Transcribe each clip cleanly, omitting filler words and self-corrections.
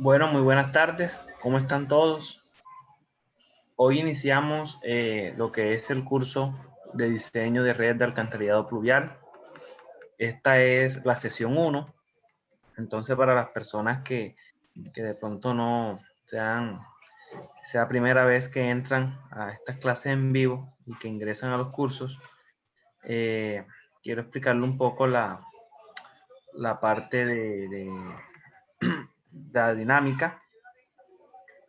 Bueno, muy buenas tardes. ¿Cómo están todos? Hoy iniciamos lo que es el curso de diseño de red de alcantarillado pluvial. Esta es la sesión 1. Entonces, para las personas que de pronto no sea primera vez que entran a estas clases en vivo y que ingresan a los cursos, quiero explicarle un poco la parte de la dinámica.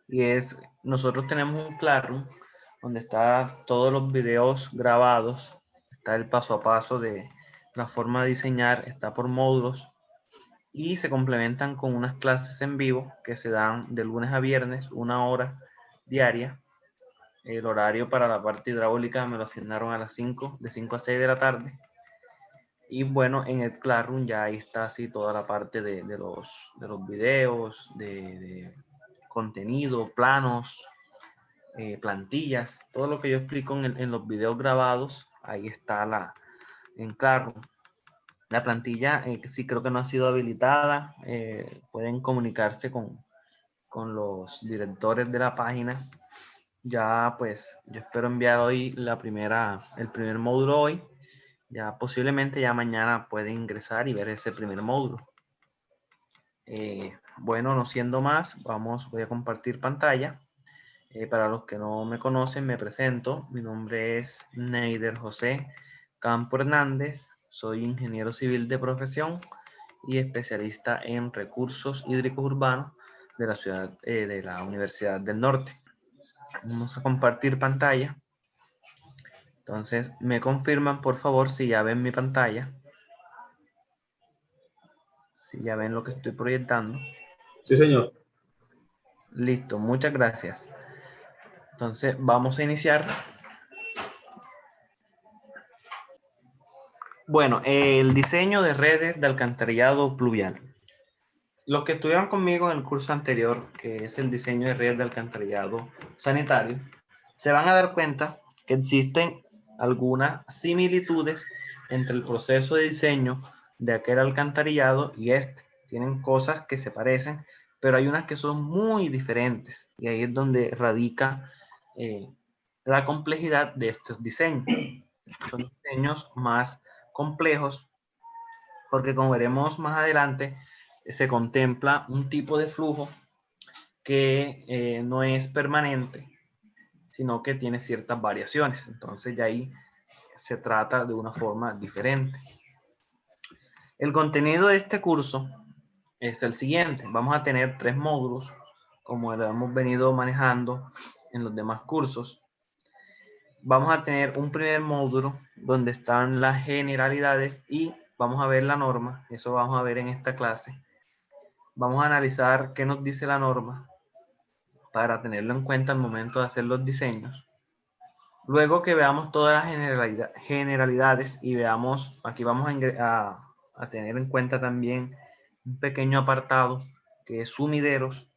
Y es, nosotros tenemos un Classroom donde está todos los videos grabados, está el paso a paso de la forma de diseñar, está por módulos y se complementan con unas clases en vivo que se dan de lunes a viernes, 1 hora diaria. El horario para la parte hidráulica me lo asignaron a las 5, de 5 a 6 de la tarde. Y bueno, en el Classroom ya ahí está así toda la parte de los videos, de contenido, planos, plantillas, todo lo que yo explico en los videos grabados, ahí está en claro. La plantilla sí creo que no ha sido habilitada, pueden comunicarse con los directores de la página. Ya pues yo espero enviar hoy el primer módulo hoy, ya posiblemente ya mañana pueden ingresar y ver ese primer módulo. Bueno, no siendo más, voy a compartir pantalla. Para los que no me conocen, me presento. Mi nombre es Neider José Campo Hernández. Soy ingeniero civil de profesión y especialista en recursos hídricos urbanos de la ciudad de la Universidad del Norte. Vamos a compartir pantalla. Entonces, me confirman por favor si ya ven mi pantalla, si ya ven lo que estoy proyectando. Sí, señor. Listo, muchas gracias. Entonces, vamos a iniciar. Bueno, el diseño de redes de alcantarillado pluvial. Los que estuvieron conmigo en el curso anterior, que es el diseño de redes de alcantarillado sanitario, se van a dar cuenta que existen algunas similitudes entre el proceso de diseño de aquel alcantarillado y este. Tienen cosas que se parecen, pero hay unas que son muy diferentes. Y ahí es donde radica la complejidad de estos diseños. Son diseños más complejos porque como veremos más adelante, se contempla un tipo de flujo que no es permanente, sino que tiene ciertas variaciones. Entonces ya ahí se trata de una forma diferente. El contenido de este curso es el siguiente. Vamos a tener 3 módulos, como lo hemos venido manejando en los demás cursos. Vamos a tener un primer módulo donde están las generalidades y vamos a ver la norma. Eso vamos a ver en esta clase. Vamos a analizar qué nos dice la norma para tenerlo en cuenta al momento de hacer los diseños. Luego que veamos todas las generalidades y veamos, aquí vamos a tener en cuenta también un pequeño apartado que es sumideros,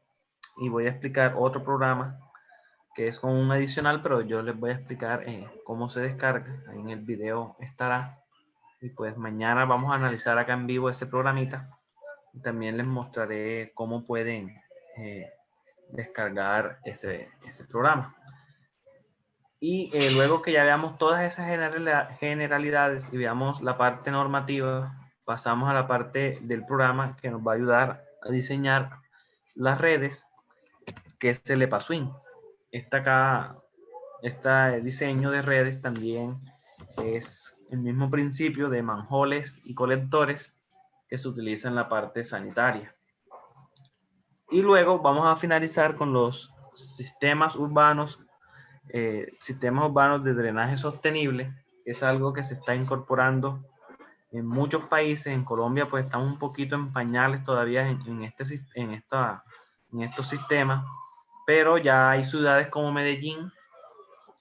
y voy a explicar otro programa que es con un adicional, pero yo les voy a explicar cómo se descarga. Ahí en el video estará. Y pues mañana vamos a analizar acá en vivo ese programita. Y también les mostraré cómo pueden descargar ese programa. Y luego que ya veamos todas esas generalidades y veamos la parte normativa, pasamos a la parte del programa que nos va a ayudar a diseñar las redes, que es el EPASWIN. Este diseño de redes también es el mismo principio de manholes y colectores que se utiliza en la parte sanitaria. Y luego vamos a finalizar con los sistemas urbanos de drenaje sostenible. Es algo que se está incorporando en muchos países. En Colombia pues estamos un poquito en pañales todavía en estos sistemas, pero ya hay ciudades como Medellín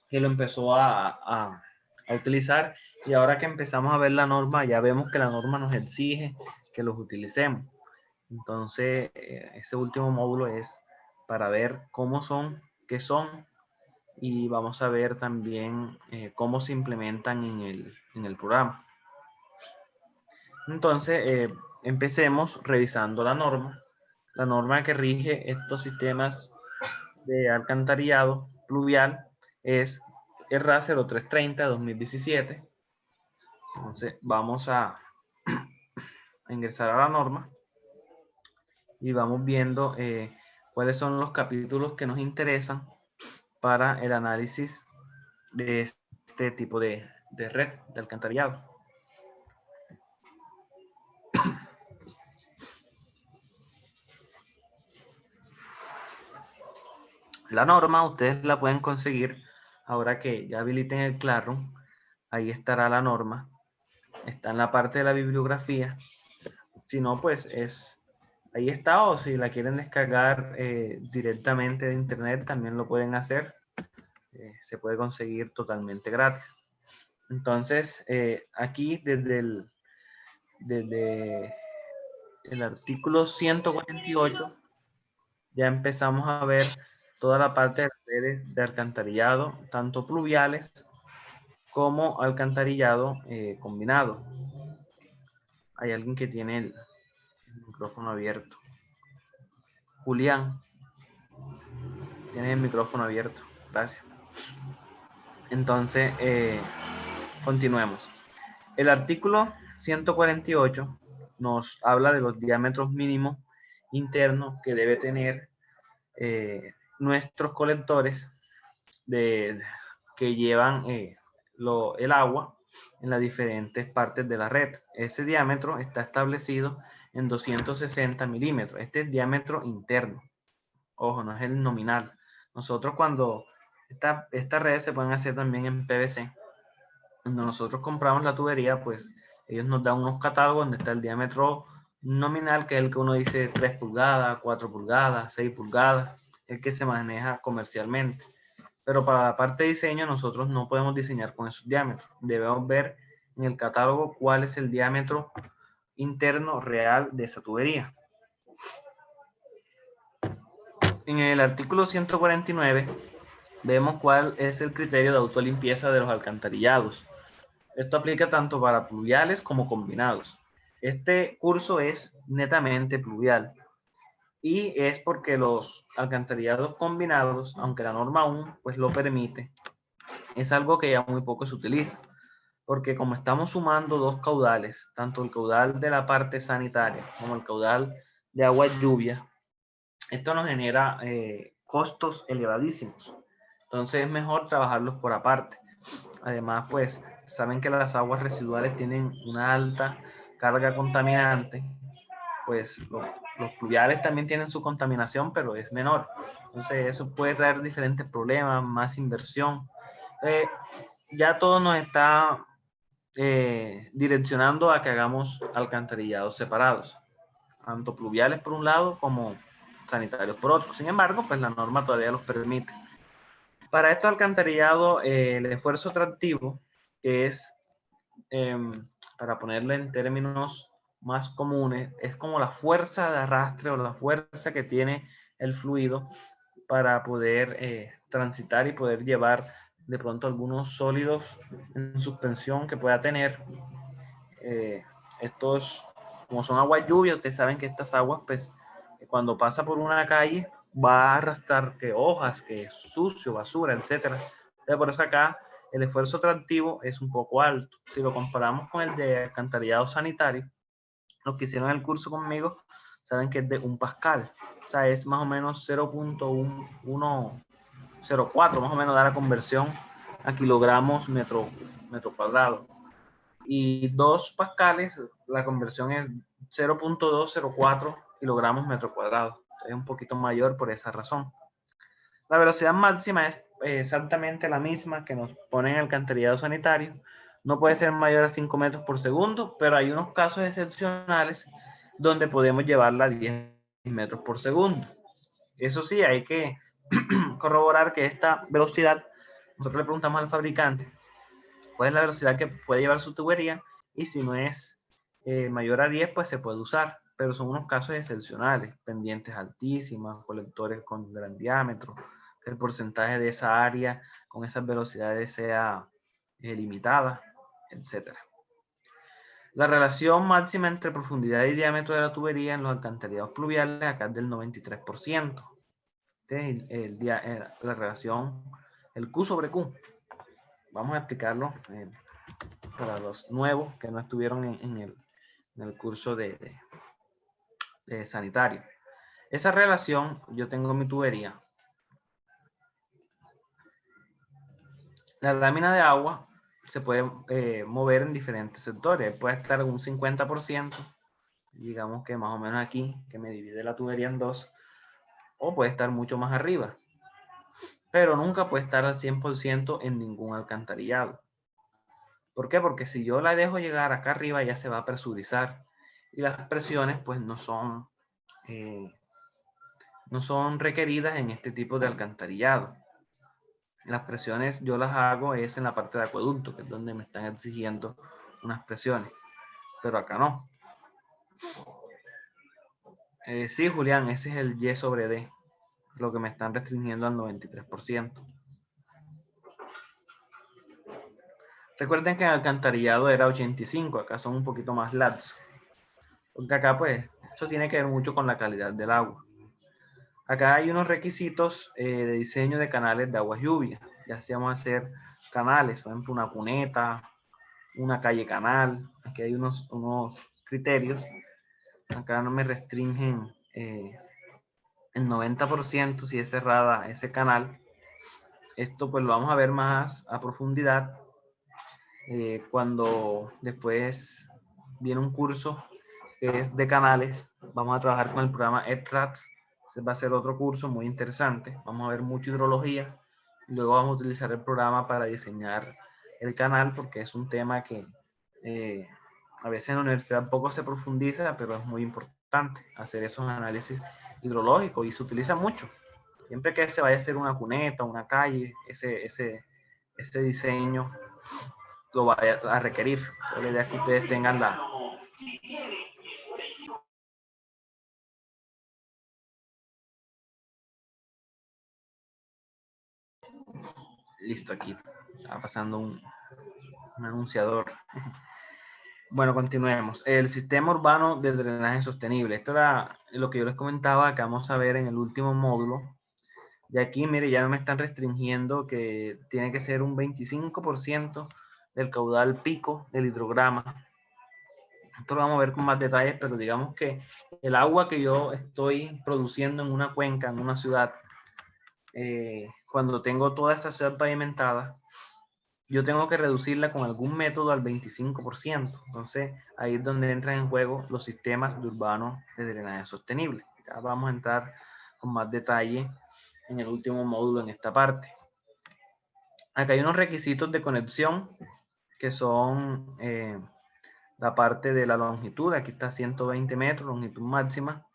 que lo empezó a utilizar, y ahora que empezamos a ver la norma, ya vemos que la norma nos exige que los utilicemos. Entonces, ese último módulo es para ver cómo son, qué son, y vamos a ver también cómo se implementan en el programa. Entonces, empecemos revisando la norma. La norma que rige estos sistemas de alcantarillado pluvial es ERRA 0330-2017. Entonces vamos a ingresar a la norma y vamos viendo cuáles son los capítulos que nos interesan para el análisis de este tipo de red de alcantarillado. La norma ustedes la pueden conseguir ahora que ya habiliten el Classroom. Ahí estará la norma. Está en la parte de la bibliografía. Si no, pues ahí está, o si la quieren descargar directamente de internet, también lo pueden hacer. Se puede conseguir totalmente gratis. Entonces, aquí desde el artículo 148 ya empezamos a ver toda la parte de redes de alcantarillado, tanto pluviales como alcantarillado combinado. Hay alguien que tiene el micrófono abierto. Julián, tiene el micrófono abierto. Gracias. Entonces, continuemos. El artículo 148 nos habla de los diámetros mínimos internos que debe tener nuestros colectores que llevan el agua en las diferentes partes de la red. Ese diámetro está establecido en 260 milímetros. Este es el diámetro interno. Ojo, no es el nominal. Nosotros cuando estas redes se pueden hacer también en PVC. Cuando nosotros compramos la tubería, pues ellos nos dan unos catálogos donde está el diámetro nominal, que es el que uno dice 3 pulgadas, 4 pulgadas, 6 pulgadas, el que se maneja comercialmente. Pero para la parte de diseño nosotros no podemos diseñar con esos diámetros. Debemos ver en el catálogo cuál es el diámetro interno real de esa tubería. En el artículo 149 vemos cuál es el criterio de autolimpieza de los alcantarillados. Esto aplica tanto para pluviales como combinados. Este curso es netamente pluvial y es porque los alcantarillados combinados, aunque la norma aún pues lo permite, es algo que ya muy poco se utiliza, porque como estamos sumando dos caudales, tanto el caudal de la parte sanitaria como el caudal de agua lluvia, esto nos genera costos elevadísimos. Entonces es mejor trabajarlos por aparte. Además, pues saben que las aguas residuales tienen una alta carga contaminante, pues los pluviales también tienen su contaminación, pero es menor. Entonces eso puede traer diferentes problemas, más inversión. Ya todo nos está direccionando a que hagamos alcantarillados separados, tanto pluviales por un lado como sanitarios por otro. Sin embargo, pues la norma todavía los permite. Para estos alcantarillados, el esfuerzo tractivo, que es, para ponerlo en términos más comunes, es como la fuerza de arrastre o la fuerza que tiene el fluido para poder transitar y poder llevar de pronto algunos sólidos en suspensión que pueda tener. Estos, como son aguas lluvias, ustedes saben que estas aguas, pues, cuando pasa por una calle, va a arrastrar que hojas, que sucio, basura, etcétera. Entonces, por eso acá el esfuerzo tractivo es un poco alto. Si lo comparamos con el de alcantarillado sanitario, los que hicieron el curso conmigo saben que es de 1 pascal. O sea, es más o menos 0.104, más o menos da la conversión a kilogramos metro cuadrado. Y 2 pascales, la conversión es 0.204 kilogramos metro cuadrado. Es un poquito mayor por esa razón. La velocidad máxima es exactamente la misma que nos pone en el alcantarillado sanitario. No puede ser mayor a 5 metros por segundo, pero hay unos casos excepcionales donde podemos llevarla a 10 metros por segundo. Eso sí, hay que corroborar que esta velocidad, nosotros le preguntamos al fabricante cuál es la velocidad que puede llevar su tubería y si no es mayor a 10, pues se puede usar. Pero son unos casos excepcionales, pendientes altísimas, colectores con gran diámetro, que el porcentaje de esa área con esas velocidades sea limitada, etc. La relación máxima entre profundidad y diámetro de la tubería en los alcantarillados pluviales acá es del 93%. Este es la relación, el Q sobre Q. Vamos a explicarlo para los nuevos que no estuvieron en el curso de sanitario. Esa relación, yo tengo mi tubería. La lámina de agua se puede mover en diferentes sectores. Puede estar en un 50%, digamos que más o menos aquí, que me divide la tubería en dos, o puede estar mucho más arriba. Pero nunca puede estar al 100% en ningún alcantarillado. ¿Por qué? Porque si yo la dejo llegar acá arriba, ya se va a presurizar. Y las presiones, pues, no son requeridas en este tipo de alcantarillado. Las presiones yo las hago es en la parte de acueducto, que es donde me están exigiendo unas presiones. Pero acá no. Sí, Julián, ese es el Y sobre D, lo que me están restringiendo al 93%. Recuerden que en alcantarillado era 85, acá son un poquito más latos. Porque acá, pues, eso tiene que ver mucho con la calidad del agua. Acá hay unos requisitos de diseño de canales de agua lluvia. Ya sea vamos a hacer canales, por ejemplo, una cuneta, una calle canal. Aquí hay unos criterios. Acá no me restringen el 90% si es cerrada ese canal. Esto pues lo vamos a ver más a profundidad cuando después viene un curso que es de canales. Vamos a trabajar con el programa ETRADS. Ese va a ser otro curso muy interesante. Vamos a ver mucha hidrología. Luego vamos a utilizar el programa para diseñar el canal porque es un tema que a veces en la universidad poco se profundiza, pero es muy importante hacer esos análisis hidrológicos y se utiliza mucho. Siempre que se vaya a hacer una cuneta, una calle, ese diseño lo vaya a requerir. Entonces, la idea es que ustedes tengan la... Listo, aquí está pasando un anunciador. Bueno, continuemos. El sistema urbano de drenaje sostenible. Esto era lo que yo les comentaba que vamos a ver en el último módulo. Y aquí, mire, ya no me están restringiendo que tiene que ser un 25% del caudal pico del hidrograma. Esto lo vamos a ver con más detalles, pero digamos que el agua que yo estoy produciendo en una cuenca, en una ciudad, cuando tengo toda esa ciudad pavimentada, yo tengo que reducirla con algún método al 25%. Entonces, ahí es donde entran en juego los sistemas de urbano de drenaje sostenible. Ya vamos a entrar con más detalle en el último módulo en esta parte. Acá hay unos requisitos de conexión que son la parte de la longitud. Aquí está 120 metros, longitud máxima,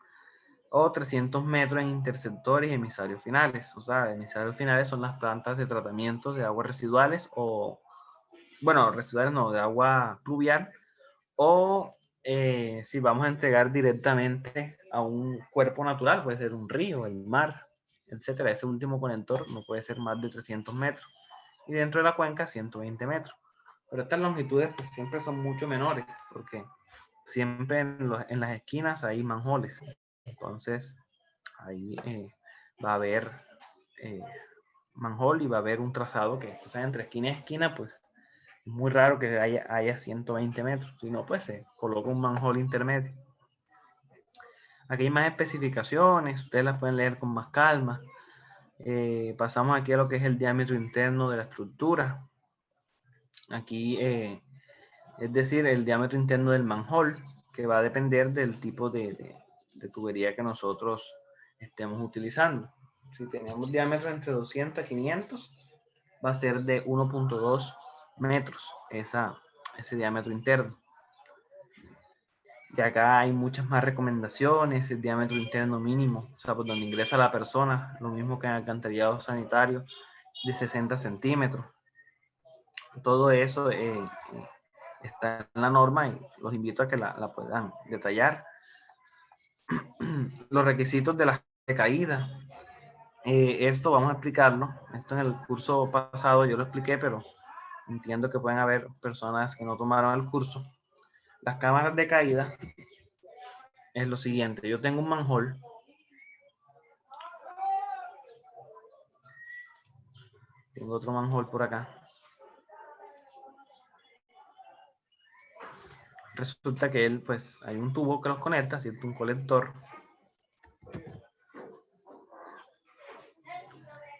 o 300 metros en interceptores y emisarios finales. O sea, emisarios finales son las plantas de tratamiento de aguas residuales o, bueno, residuales no, de agua pluvial, o si vamos a entregar directamente a un cuerpo natural, puede ser un río, el mar, etcétera. Ese último conector no puede ser más de 300 metros. Y dentro de la cuenca, 120 metros. Pero estas longitudes pues, siempre son mucho menores, porque siempre en las esquinas hay manholes. Entonces, ahí va a haber manhole y va a haber un trazado que, o sea, entre esquina y esquina, pues es muy raro que haya 120 metros. Si no, pues se coloca un manhole intermedio. Aquí hay más especificaciones, ustedes las pueden leer con más calma. Pasamos aquí a lo que es el diámetro interno de la estructura. Aquí, es decir, el diámetro interno del manhole, que va a depender del tipo de tubería que nosotros estemos utilizando. Si tenemos diámetro entre 200 y 500, va a ser de 1.2 metros ese diámetro interno. Y acá hay muchas más recomendaciones, el diámetro interno mínimo, o sea, por donde ingresa la persona, lo mismo que en alcantarillado sanitario, de 60 centímetros. Todo eso está en la norma y los invito a que la puedan detallar. Los requisitos de la caída. Esto vamos a explicarlo. Esto en el curso pasado yo lo expliqué, pero entiendo que pueden haber personas que no tomaron el curso. las cámaras de caída es lo siguiente. Yo tengo un manhole. Tengo otro manhole por acá. Resulta que él, pues, hay un tubo que los conecta, ¿cierto? Un colector.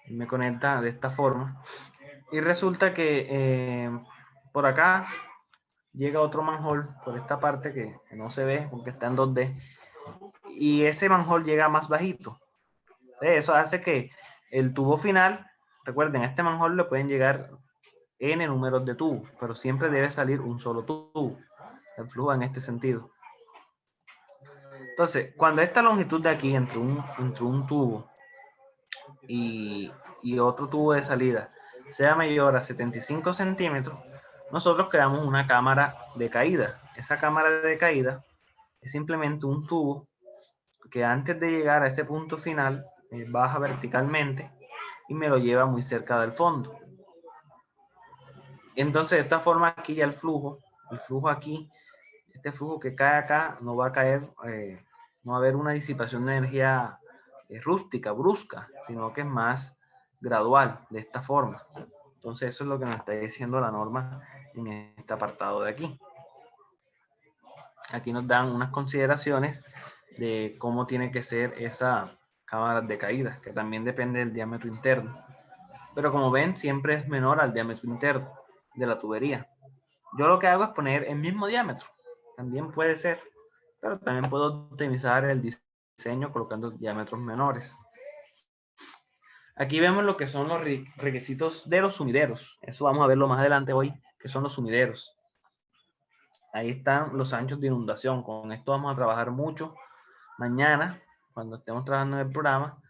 Y me conecta de esta forma. Y resulta que por acá llega otro manhole por esta parte que no se ve porque está en 2D. Y ese manhole llega más bajito. Eso hace que el tubo final, recuerden, a este manhole le pueden llegar N números de tubos, pero siempre debe salir un solo tubo. El flujo en este sentido. Entonces, cuando esta longitud de aquí entre un tubo y otro tubo de salida sea mayor a 75 centímetros, nosotros creamos una cámara de caída. Esa cámara de caída es simplemente un tubo que antes de llegar a ese punto final baja verticalmente y me lo lleva muy cerca del fondo. Entonces, de esta forma aquí ya el flujo aquí, este flujo que cae acá no va a caer, no va a haber una disipación de energía rústica, brusca, sino que es más gradual, de esta forma. Entonces eso es lo que nos está diciendo la norma en este apartado de aquí. Aquí nos dan unas consideraciones de cómo tiene que ser esa cámara de caída, que también depende del diámetro interno. Pero como ven, siempre es menor al diámetro interno de la tubería. Yo lo que hago es poner el mismo diámetro. También puede ser, pero también puedo optimizar el diseño colocando diámetros menores. Aquí vemos lo que son los requisitos de los sumideros. Eso vamos a verlo más adelante hoy, que son los sumideros. Ahí están los anchos de inundación. Con esto vamos a trabajar mucho mañana, cuando estemos trabajando en el programa,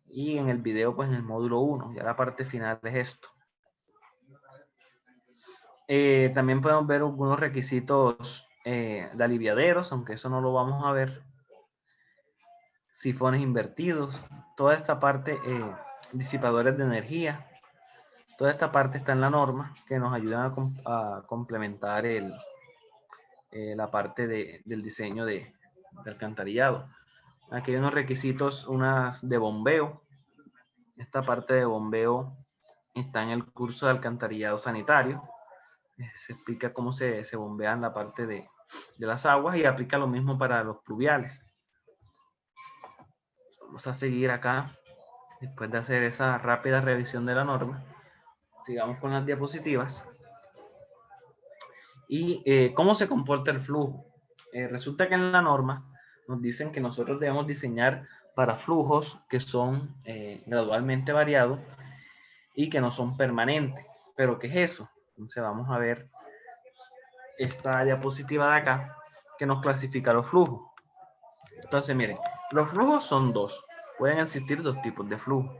y en el video, pues en el módulo 1. Ya la parte final es esto. También podemos ver algunos requisitos de aliviaderos, aunque eso no lo vamos a ver. Sifones invertidos, toda esta parte, disipadores de energía, toda esta parte está en la norma que nos ayuda a complementar la parte del diseño de alcantarillado. Aquí hay unos requisitos, unas de bombeo. Esta parte de bombeo está en el curso de alcantarillado sanitario. Se explica cómo se bombean la parte de las aguas y aplica lo mismo para los pluviales. Vamos a seguir acá, después de hacer esa rápida revisión de la norma. Sigamos con las diapositivas. Y cómo se comporta el flujo. Resulta que en la norma nos dicen que nosotros debemos diseñar para flujos que son gradualmente variados y que no son permanentes. ¿Pero qué es eso? Entonces vamos a ver esta diapositiva de acá que nos clasifica los flujos. Entonces miren, los flujos son dos. Pueden existir dos tipos de flujos.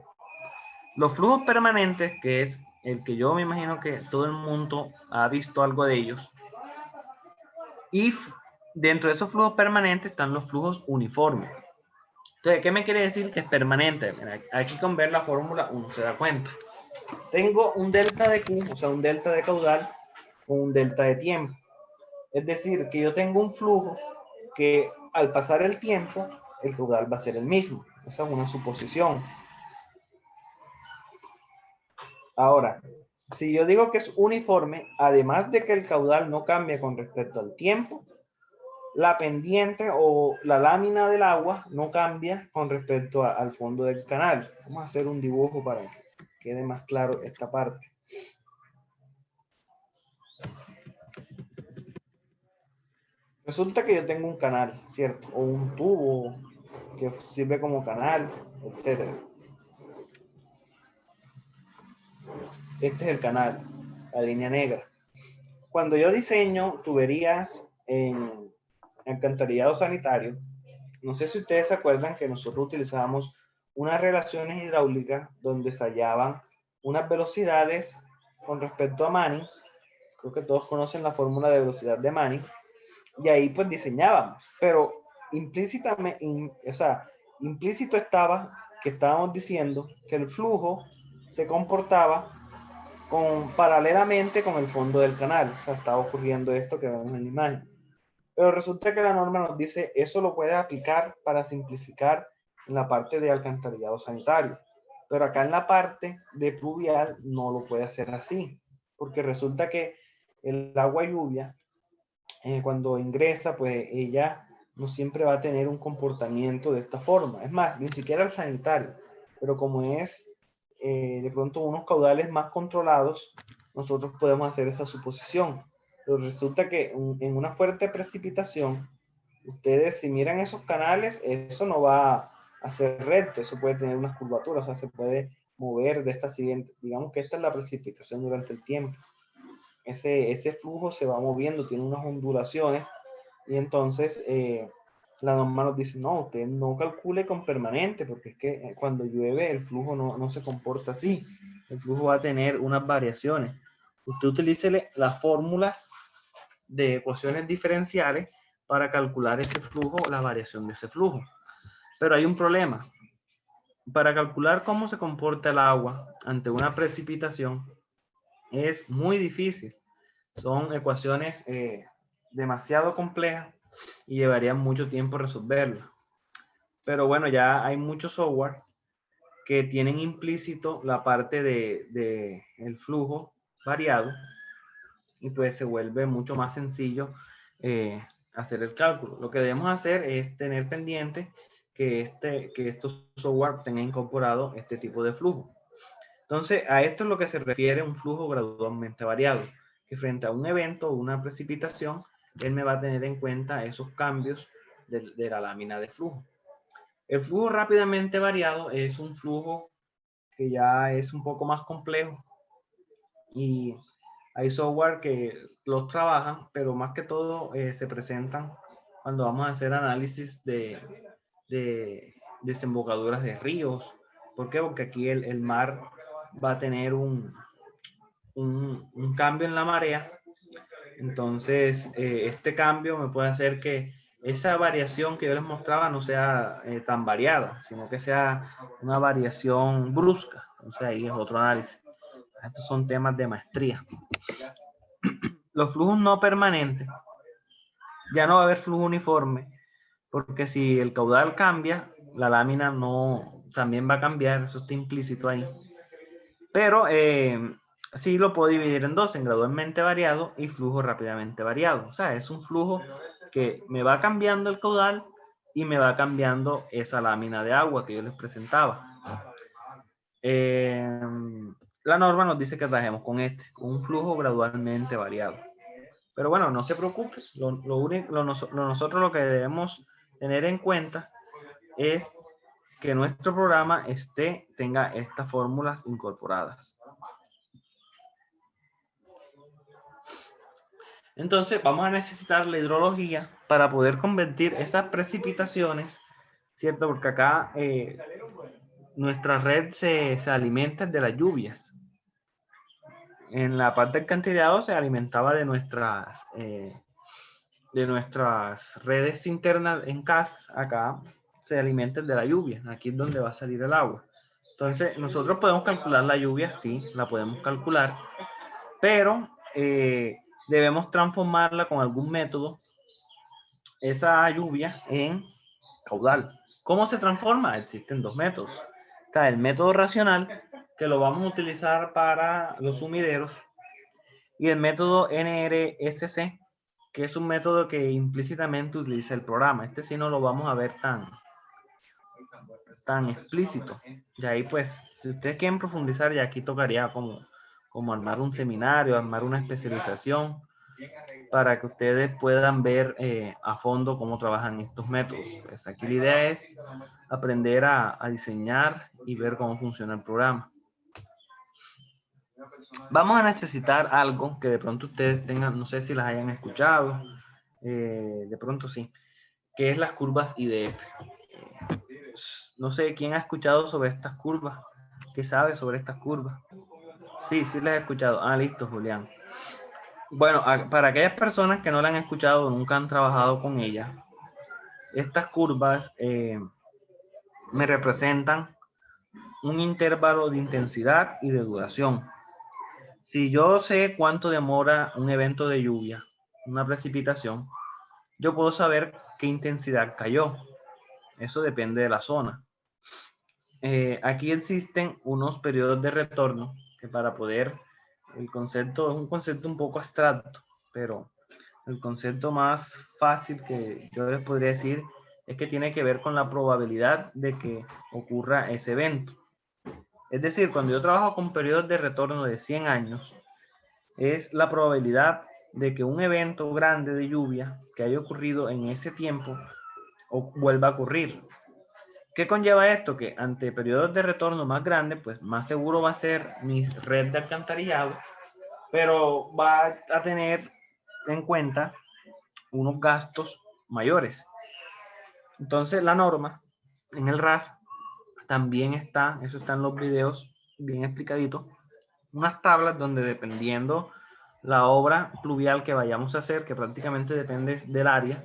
Los flujos permanentes, que es el que yo me imagino que todo el mundo ha visto algo de ellos. Y dentro de esos flujos permanentes están los flujos uniformes. Entonces, ¿qué me quiere decir que es permanente? Aquí con ver la fórmula uno se da cuenta. Tengo un delta de Q, o sea, un delta de caudal con un delta de tiempo. Es decir, que yo tengo un flujo que al pasar el tiempo, el caudal va a ser el mismo. Esa es una suposición. Ahora, si yo digo que es uniforme, además de que el caudal no cambia con respecto al tiempo, la pendiente o la lámina del agua no cambia con respecto al fondo del canal. Vamos a hacer un dibujo para que quede más claro esta parte. Resulta que yo tengo un canal, ¿cierto? O un tubo que sirve como canal, etc. Este es el canal, la línea negra. Cuando yo diseño tuberías en alcantarillado sanitario, no sé si ustedes se acuerdan que nosotros utilizábamos unas relaciones hidráulicas donde se hallaban unas velocidades con respecto a Manning. Creo que todos conocen la fórmula de velocidad de Manning. Y ahí pues diseñábamos. Pero implícitamente, implícito estaba que estábamos diciendo que el flujo se comportaba paralelamente con el fondo del canal. O sea, estaba ocurriendo esto que vemos en la imagen. Pero resulta que la norma nos dice, eso lo puedes aplicar para simplificar en la parte de alcantarillado sanitario. Pero acá en la parte de pluvial no lo puede hacer así, porque resulta que el agua lluvia, cuando ingresa, pues ella no siempre va a tener un comportamiento de esta forma. Es más, ni siquiera el sanitario, pero como es de pronto unos caudales más controlados, nosotros podemos hacer esa suposición. Pero resulta que en una fuerte precipitación, ustedes si miran esos canales, eso no va a ser recto, eso puede tener unas curvaturas, o sea, se puede mover de esta siguiente, digamos que esta es la precipitación durante el tiempo. Ese flujo se va moviendo, tiene unas ondulaciones, y entonces la norma nos dice, no, usted no calcule con permanente, porque es que cuando llueve el flujo no se comporta así, el flujo va a tener unas variaciones. Usted utilice las fórmulas de ecuaciones diferenciales para calcular ese flujo, la variación de ese flujo. Pero hay un problema. Para calcular cómo se comporta el agua ante una precipitación es muy difícil. Son ecuaciones demasiado complejas y llevarían mucho tiempo resolverlas. Pero bueno, ya hay muchos software que tienen implícito la parte de el flujo variado, y pues se vuelve mucho más sencillo hacer el cálculo. Lo que debemos hacer es tener pendiente que estos software tengan incorporado este tipo de flujo. Entonces, a esto es lo que se refiere un flujo gradualmente variado, que frente a un evento o una precipitación, él me va a tener en cuenta esos cambios de la lámina de flujo. El flujo rápidamente variado es un flujo que ya es un poco más complejo, y hay software que los trabajan, pero más que todo se presentan cuando vamos a hacer análisis de desembocaduras de ríos. ¿Por qué? Porque aquí el mar va a tener un cambio en la marea. Entonces, este cambio me puede hacer que esa variación que yo les mostraba no sea tan variada, sino que sea una variación brusca. Entonces, ahí es otro análisis. Estos son temas de maestría. Los flujos no permanentes, ya no va a haber flujo uniforme, porque si el caudal cambia, la lámina no también va a cambiar, eso está implícito ahí. Pero sí lo puedo dividir en dos, en gradualmente variado y flujo rápidamente variado. O sea, es un flujo que me va cambiando el caudal y me va cambiando esa lámina de agua que yo les presentaba. La norma nos dice que trabajemos con con un flujo gradualmente variado. Pero bueno, no se preocupe, nosotros lo que debemos tener en cuenta es que nuestro programa tenga estas fórmulas incorporadas. Entonces vamos a necesitar la hidrología para poder convertir esas precipitaciones, ¿cierto? Porque acá nuestra red se alimenta de las lluvias. En la parte del alcantarillado se alimentaba de nuestras redes internas en casa. Acá se alimentan de la lluvia. Aquí es donde va a salir el agua. Entonces, nosotros podemos calcular la lluvia, sí, la podemos calcular, pero debemos transformarla con algún método, esa lluvia, en caudal. ¿Cómo se transforma? Existen dos métodos. Está el método racional, que lo vamos a utilizar para los sumideros, y el método NRSC, que es un método que implícitamente utiliza el programa. Este sí no lo vamos a ver tan explícito. Y ahí pues, si ustedes quieren profundizar, ya aquí tocaría como armar un seminario, armar una especialización, para que ustedes puedan ver a fondo cómo trabajan estos métodos. Pues aquí la idea es aprender a diseñar y ver cómo funciona el programa. Vamos a necesitar algo que de pronto ustedes tengan, no sé si las hayan escuchado, de pronto sí, que es las curvas IDF. No sé quién ha escuchado sobre estas curvas, qué sabe sobre estas curvas. Sí, sí las he escuchado. Ah, listo, Julián. Bueno, para aquellas personas que no la han escuchado o nunca han trabajado con ellas, estas curvas me representan un intervalo de intensidad y de duración. Si yo sé cuánto demora un evento de lluvia, una precipitación, yo puedo saber qué intensidad cayó. Eso depende de la zona. Aquí existen unos periodos de retorno que para poder, el concepto es un concepto un poco abstracto, pero el concepto más fácil que yo les podría decir es que tiene que ver con la probabilidad de que ocurra ese evento. Es decir, cuando yo trabajo con periodos de retorno de 100 años, es la probabilidad de que un evento grande de lluvia que haya ocurrido en ese tiempo vuelva a ocurrir. ¿Qué conlleva esto? Que ante periodos de retorno más grandes, pues más seguro va a ser mi red de alcantarillado, pero va a tener en cuenta unos gastos mayores. Entonces la norma en el RAS también está, eso está en los videos bien explicadito, unas tablas donde dependiendo la obra pluvial que vayamos a hacer, que prácticamente depende del área,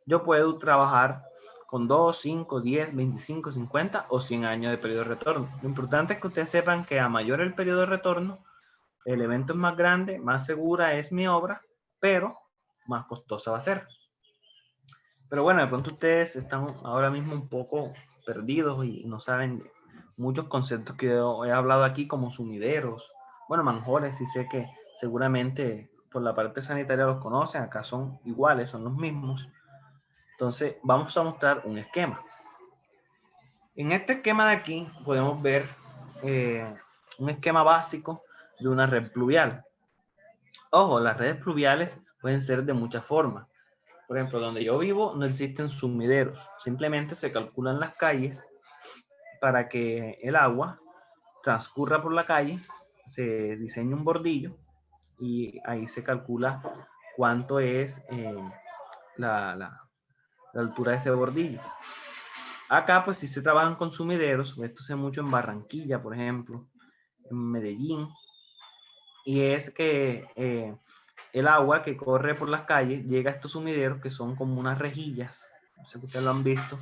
yo puedo trabajar con 2, 5, 10, 25, 50 o 100 años de periodo de retorno. Lo importante es que ustedes sepan que a mayor el periodo de retorno, el evento es más grande, más segura es mi obra, pero más costosa va a ser. Pero bueno, de pronto ustedes están ahora mismo un poco perdidos y no saben muchos conceptos que yo he hablado aquí, como sumideros, bueno, manjoles, sí sé que seguramente por la parte sanitaria los conocen, acá son iguales, son los mismos. Entonces, vamos a mostrar un esquema. En este esquema de aquí podemos ver un esquema básico de una red pluvial. Ojo, las redes pluviales pueden ser de muchas formas. Por ejemplo, donde yo vivo no existen sumideros, simplemente se calculan las calles para que el agua transcurra por la calle, se diseña un bordillo y ahí se calcula cuánto es la altura de ese bordillo. Acá pues sí se trabajan con sumideros, esto se ve mucho en Barranquilla, por ejemplo, en Medellín, y es que el agua que corre por las calles llega a estos sumideros que son como unas rejillas, no sé si ustedes lo han visto,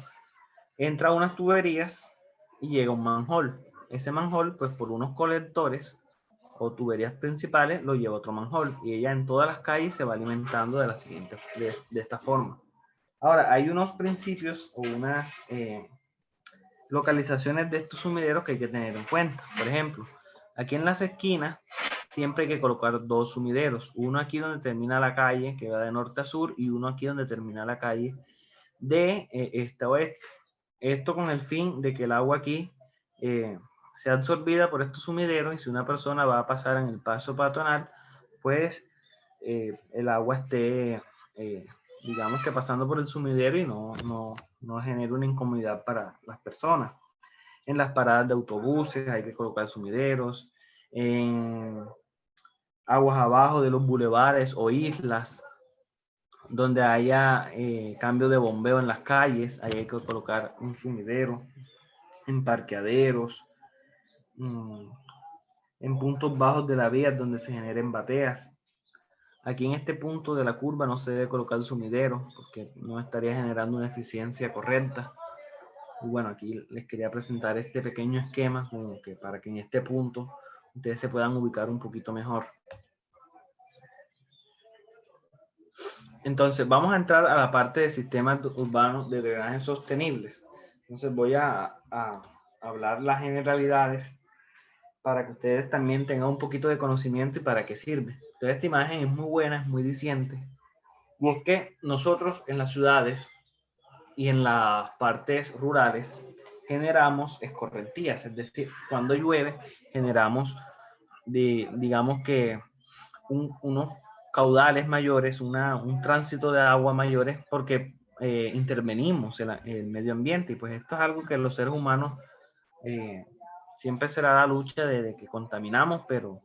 entra a unas tuberías y llega a un manhole. Ese manhole, pues por unos colectores o tuberías principales, lo lleva a otro manhole y ella en todas las calles se va alimentando de esta forma. Ahora, hay unos principios o unas localizaciones de estos sumideros que hay que tener en cuenta. Por ejemplo, aquí en las esquinas siempre hay que colocar dos sumideros. Uno aquí donde termina la calle, que va de norte a sur, y uno aquí donde termina la calle de este a oeste. Esto con el fin de que el agua aquí sea absorbida por estos sumideros y si una persona va a pasar en el paso peatonal, pues el agua esté, digamos que pasando por el sumidero y no genere una incomodidad para las personas. En las paradas de autobuses hay que colocar sumideros, en aguas abajo de los bulevares o islas, donde haya cambio de bombeo en las calles, ahí hay que colocar un sumidero, en parqueaderos, en puntos bajos de la vía donde se generen bateas. Aquí en este punto de la curva no se debe colocar el sumidero porque no estaría generando una eficiencia correcta. Y bueno, aquí les quería presentar este pequeño esquema como que para que en este punto ustedes se puedan ubicar un poquito mejor. Entonces, vamos a entrar a la parte de sistemas urbanos de drenaje sostenibles. Entonces, voy a hablar las generalidades para que ustedes también tengan un poquito de conocimiento y para qué sirve. Entonces, esta imagen es muy buena, es muy diciente. Y es que nosotros en las ciudades y en las partes rurales generamos escorrentías, es decir, cuando llueve generamos, digamos que unos caudales mayores, un tránsito de agua mayores porque intervenimos en el medio ambiente y pues esto es algo que los seres humanos siempre será la lucha de que contaminamos, pero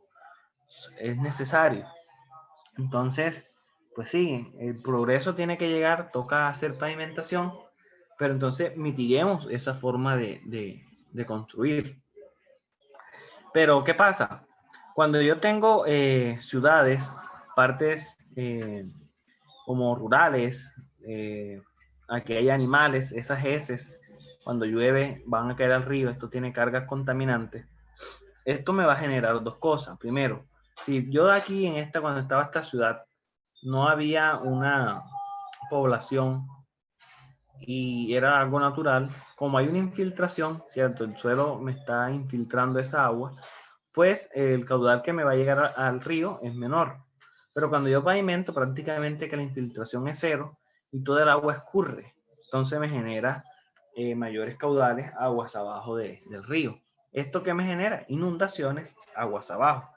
es necesario. Entonces, pues sí, el progreso tiene que llegar, toca hacer pavimentación, pero entonces mitiguemos esa forma de construir. Pero, ¿qué pasa? Cuando yo tengo ciudades, partes como rurales, aquí hay animales, esas heces, cuando llueve van a caer al río, esto tiene cargas contaminantes. Esto me va a generar dos cosas. Primero, si yo aquí cuando estaba esta ciudad, no había población y era algo natural, como hay una infiltración, ¿cierto? El suelo me está infiltrando esa agua, pues el caudal que me va a llegar al río es menor. Pero cuando yo pavimento, prácticamente que la infiltración es cero y toda el agua escurre. Entonces me genera mayores caudales aguas abajo del río. ¿Esto qué me genera? Inundaciones aguas abajo.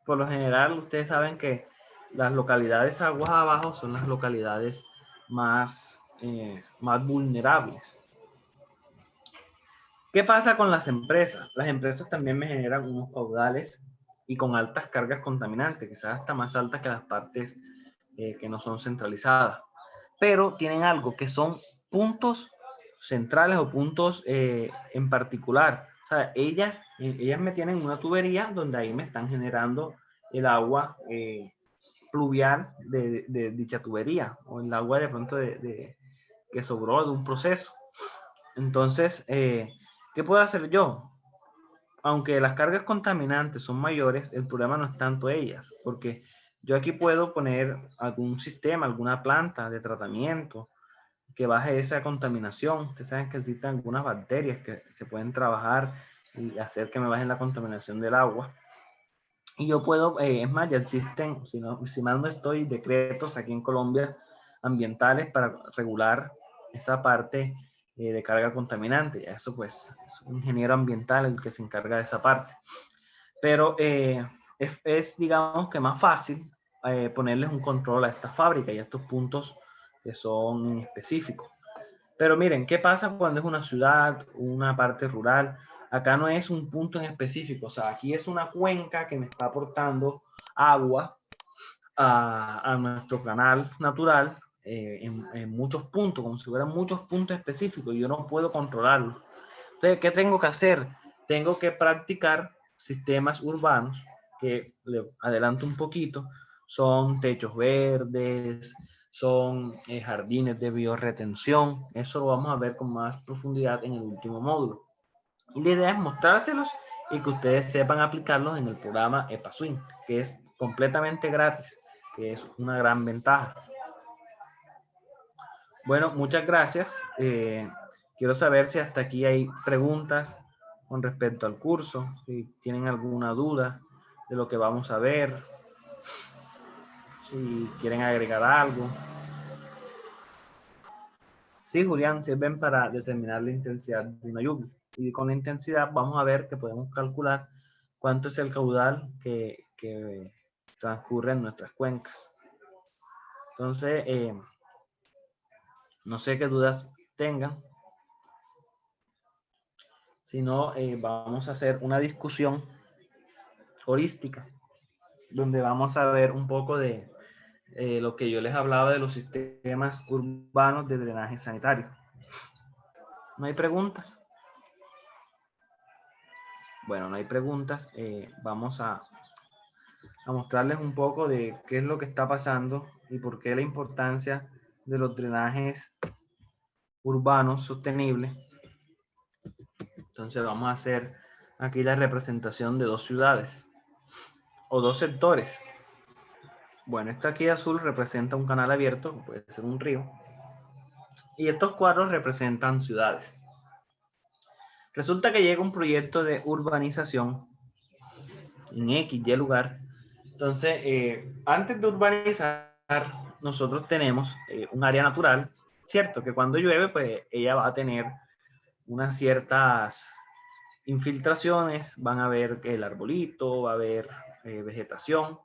Por lo general, ustedes saben que las localidades aguas abajo son las localidades más vulnerables. ¿Qué pasa con las empresas? Las empresas también me generan unos caudales y con altas cargas contaminantes, quizás hasta más altas que las partes que no son centralizadas. Pero tienen algo que son puntos centrales o puntos en particular. O sea, ellas me tienen una tubería donde ahí me están generando el agua pluvial de dicha tubería o el agua de pronto que sobró de un proceso. Entonces, ¿qué puedo hacer yo? Aunque las cargas contaminantes son mayores, el problema no es tanto ellas, porque yo aquí puedo poner algún sistema, alguna planta de tratamiento que baje esa contaminación. Ustedes saben que existen algunas bacterias que se pueden trabajar y hacer que me bajen la contaminación del agua. Y yo puedo, es más, ya existen, si mal no estoy, decretos aquí en Colombia ambientales para regular esa parte de carga contaminante. Eso pues es un ingeniero ambiental el que se encarga de esa parte. Pero digamos que más fácil ponerles un control a esta fábrica y a estos puntos que son específicos. Pero miren, ¿qué pasa cuando es una ciudad, una parte rural? Acá no es un punto en específico, o sea, aquí es una cuenca que me está aportando agua a nuestro canal natural en muchos puntos, como si fueran muchos puntos específicos, y yo no puedo controlarlo. Entonces, ¿qué tengo que hacer? Tengo que practicar sistemas urbanos, que le adelanto un poquito, son techos verdes, son jardines de biorretención. Eso lo vamos a ver con más profundidad en el último módulo. Y la idea es mostrárselos y que ustedes sepan aplicarlos en el programa EPASWING, que es completamente gratis, que es una gran ventaja. Bueno, muchas gracias. Quiero saber si hasta aquí hay preguntas con respecto al curso, si tienen alguna duda de lo que vamos a ver, si quieren agregar algo. Sí, Julián, sirven para determinar la intensidad de una lluvia. Y con la intensidad vamos a ver que podemos calcular cuánto es el caudal que transcurre en nuestras cuencas. Entonces, no sé qué dudas tengan. Si no, vamos a hacer una discusión holística, donde vamos a ver un poco de lo que yo les hablaba de los sistemas urbanos de drenaje sanitario. ¿No hay preguntas? Bueno, no hay preguntas. Vamos a mostrarles un poco de qué es lo que está pasando y por qué la importancia de los drenajes urbanos sostenibles. Entonces vamos a hacer aquí la representación de dos ciudades o dos sectores. Bueno, esta aquí de azul representa un canal abierto, puede ser un río, y estos cuadros representan ciudades. Resulta que llega un proyecto de urbanización en X, Y lugar. Entonces, antes de urbanizar, nosotros tenemos un área natural, ¿cierto? Que cuando llueve, pues ella va a tener unas ciertas infiltraciones, van a ver el arbolito, va a haber vegetación,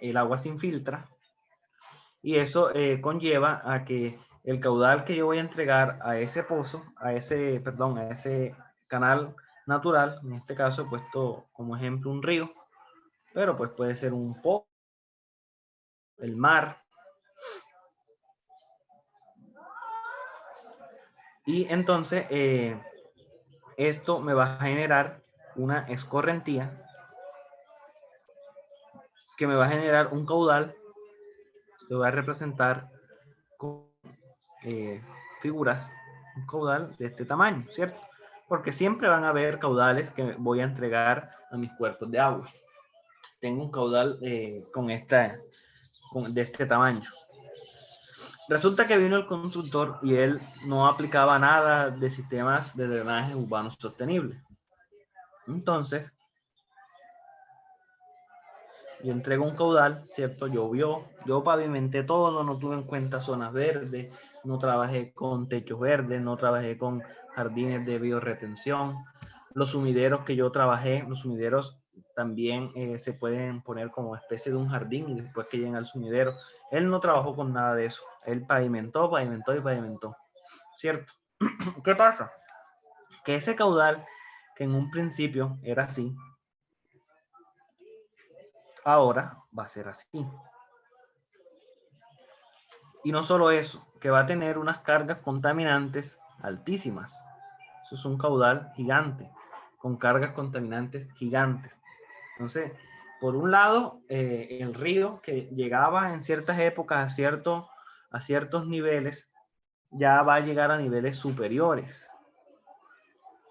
el agua se infiltra, y eso conlleva a que el caudal que yo voy a entregar a ese pozo, a ese canal natural, en este caso he puesto como ejemplo un río, pero pues puede ser un pozo, el mar. Y entonces esto me va a generar una escorrentía que me va a generar un caudal. Lo voy a representar con figuras, un caudal de este tamaño, ¿cierto? Porque siempre van a haber caudales que voy a entregar a mis cuerpos de agua. Tengo un caudal de este tamaño. Resulta que vino el constructor y él no aplicaba nada de sistemas de drenaje urbanos sostenibles. Entonces, yo entrego un caudal, ¿cierto? Llovió, yo pavimenté todo, no tuve en cuenta zonas verdes, no trabajé con techos verdes, no trabajé con jardines de biorretención. Los sumideros que yo trabajé, los sumideros también se pueden poner como especie de un jardín y después que lleguen al sumidero. Él no trabajó con nada de eso. Él pavimentó, pavimentó y pavimentó, ¿cierto? ¿Qué pasa? Que ese caudal, que en un principio era así, ahora va a ser así. Y no solo eso, que va a tener unas cargas contaminantes altísimas. Eso es un caudal gigante, con cargas contaminantes gigantes. Entonces, por un lado, el río que llegaba en ciertas épocas a ciertos niveles, ya va a llegar a niveles superiores.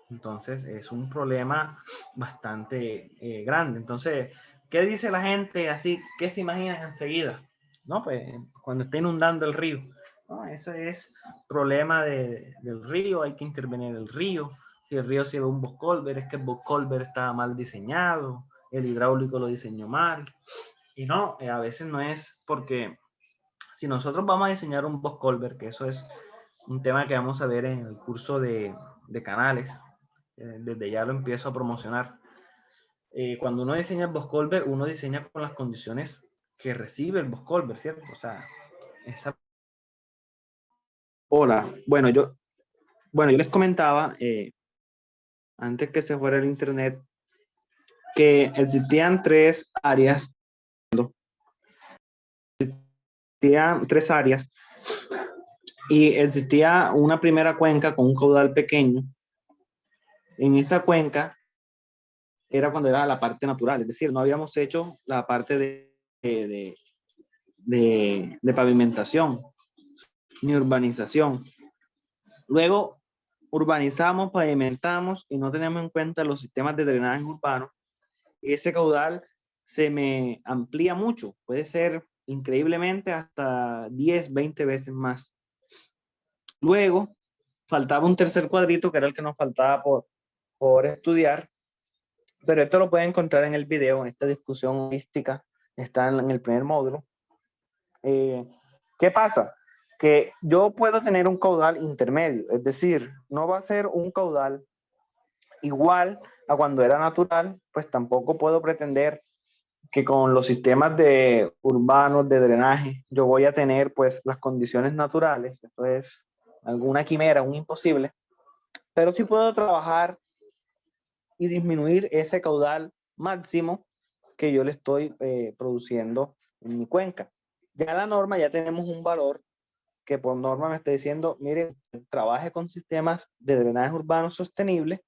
Entonces, es un problema bastante grande. Entonces, ¿qué dice la gente así? ¿Qué se imagina enseguida? No, pues cuando está inundando el río. No, eso es problema del río, hay que intervenir en el río. Si el río se ve un box-culvert, es que el box-culvert estaba mal diseñado, el hidráulico lo diseñó mal. Y no, a veces no es porque si nosotros vamos a diseñar un box-culvert, que eso es un tema que vamos a ver en el curso de canales, desde ya lo empiezo a promocionar. Cuando uno diseña el box-culvert, uno diseña con las condiciones que recibe el box-culvert, ¿cierto? O sea, esa... Hola, bueno, yo les comentaba antes que se fuera el internet que existían tres áreas y existía una primera cuenca con un caudal pequeño. En esa cuenca era cuando era la parte natural, es decir, no habíamos hecho la parte de pavimentación ni urbanización. Luego urbanizamos, pavimentamos y no tenemos en cuenta los sistemas de drenaje urbano. Ese caudal se me amplía mucho, puede ser increíblemente hasta 10, 20 veces más. Luego faltaba un tercer cuadrito que era el que nos faltaba por estudiar, pero esto lo pueden encontrar en el video, en esta discusión holística, está en el primer módulo. ¿Qué pasa? Que yo puedo tener un caudal intermedio, es decir, no va a ser un caudal igual a cuando era natural, pues tampoco puedo pretender que con los sistemas de urbanos de drenaje yo voy a tener pues las condiciones naturales, esto es alguna quimera, un imposible, pero sí puedo trabajar y disminuir ese caudal máximo que yo le estoy produciendo en mi cuenca. Ya la norma, ya tenemos un valor que por norma me está diciendo, mire, trabaje con sistemas de drenaje urbano sostenible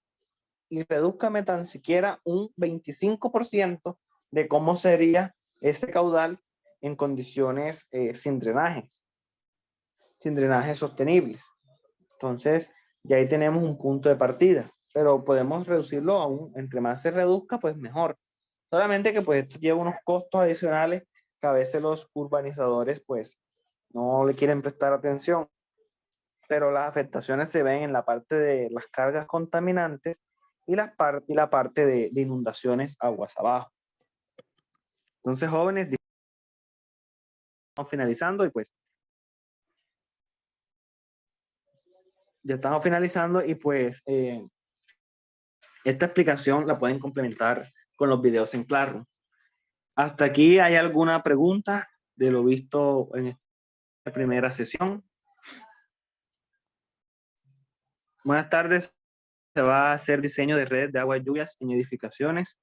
y redúzcame tan siquiera un 25% de cómo sería ese caudal en condiciones sin drenajes sostenibles. Entonces, ya ahí tenemos un punto de partida, pero podemos reducirlo aún, entre más se reduzca, pues mejor. Solamente que pues esto lleva unos costos adicionales que a veces los urbanizadores pues no le quieren prestar atención, pero las afectaciones se ven en la parte de las cargas contaminantes y la parte de inundaciones aguas abajo. Entonces, jóvenes, estamos finalizando y pues ya estamos finalizando y pues esta explicación la pueden complementar con los videos en Classroom. ¿Hasta aquí hay alguna pregunta de lo visto en esta primera sesión? Buenas tardes. Se va a hacer diseño de redes de agua y lluvias en edificaciones.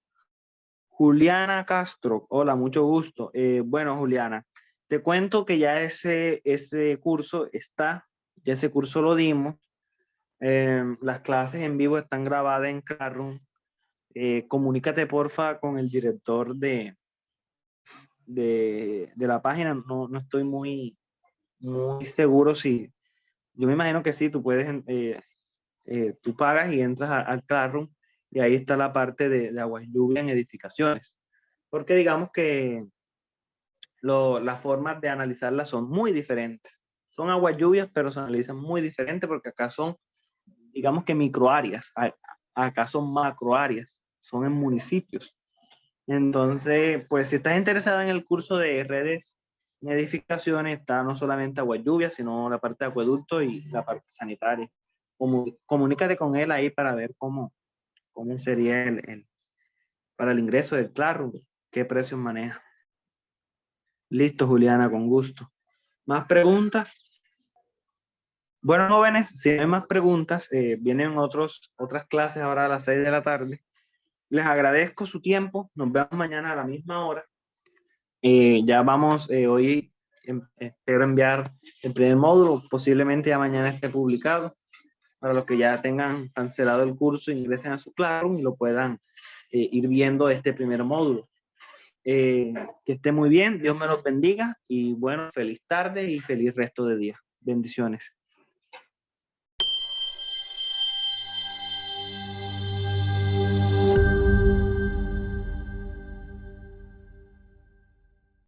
Juliana Castro, hola, mucho gusto. Bueno, Juliana, te cuento que ya ese curso está, ya ese curso lo dimos. Las clases en vivo están grabadas en Classroom. Comunícate porfa con el director de la página. No estoy muy seguro si, yo me imagino que sí, tú puedes, tú pagas y entras al Classroom y ahí está la parte de agua y lluvia en edificaciones. Porque digamos que las formas de analizarlas son muy diferentes. son aguas lluvias, pero se analizan muy diferente porque acá son, digamos que microáreas, acá son macroáreas, son en municipios. Entonces, pues si estás interesada en el curso de redes en edificaciones, está no solamente agua lluvia, sino la parte de acueducto y la parte sanitaria. Comunícate con él ahí para ver cómo sería para el ingreso del claro, qué precios maneja. Listo, Juliana, con gusto. ¿Más preguntas? Bueno, jóvenes, si no hay más preguntas, vienen otras clases ahora a las 6 de la tarde. Les agradezco su tiempo. Nos vemos mañana a la misma hora. Ya vamos, hoy espero enviar el primer módulo, posiblemente ya mañana esté publicado, para los que ya tengan cancelado el curso, ingresen a su Classroom y lo puedan ir viendo este primer módulo. Que esté muy bien, Dios me los bendiga y bueno, feliz tarde y feliz resto de día. Bendiciones.